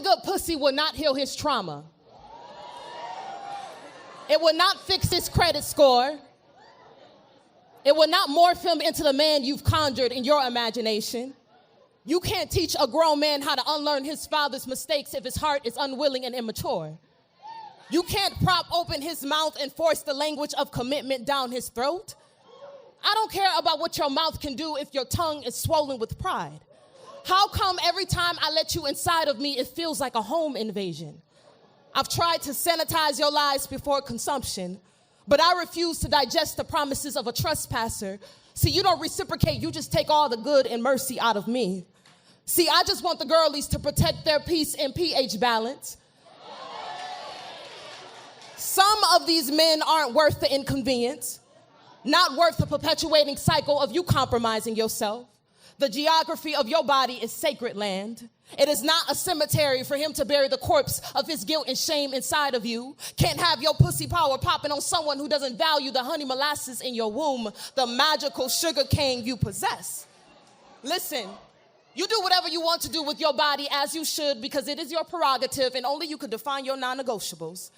good pussy will not heal his trauma. It will not fix his credit score. It will not morph him into the man you've conjured in your imagination. You can't teach a grown man how to unlearn his father's mistakes if his heart is unwilling and immature. You can't prop open his mouth and force the language of commitment down his throat. I don't care about what your mouth can do if your tongue is swollen with pride. How come every time I let you inside of me, it feels like a home invasion? I've tried to sanitize your lies before consumption, but I refuse to digest the promises of a trespasser. See, you don't reciprocate, you just take all the good and mercy out of me. See, I just want the girlies to protect their peace and pH balance. Some of these men aren't worth the inconvenience, not worth the perpetuating cycle of you compromising yourself. The geography of your body is sacred land. It is not a cemetery for him to bury the corpse of his guilt and shame inside of you. Can't have your pussy power popping on someone who doesn't value the honey molasses in your womb, the magical sugar cane you possess. Listen, you do whatever you want to do with your body as you should because it is your prerogative and only you can define your non-negotiables.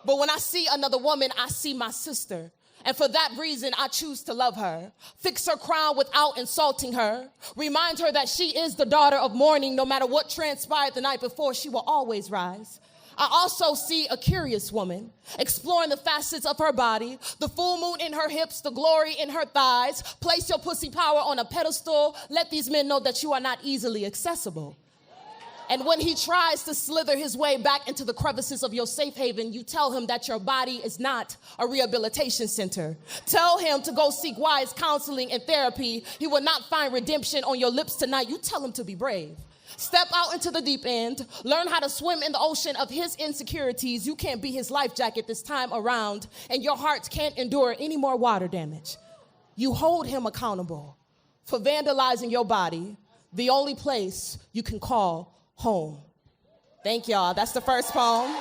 But when I see another woman, I see my sister. And for that reason, I choose to love her. Fix her crown without insulting her. Remind her that she is the daughter of morning. No matter what transpired the night before, she will always rise. I also see a curious woman, exploring the facets of her body, the full moon in her hips, the glory in her thighs. Place your pussy power on a pedestal. Let these men know that you are not easily accessible. And when he tries to slither his way back into the crevices of your safe haven, you tell him that your body is not a rehabilitation center. Tell him to go seek wise counseling and therapy. He will not find redemption on your lips tonight. You tell him to be brave. Step out into the deep end. Learn how to swim in the ocean of his insecurities. You can't be his life jacket this time around, and your heart can't endure any more water damage. You hold him accountable for vandalizing your body, the only place you can call home. Thank y'all. That's the first poem.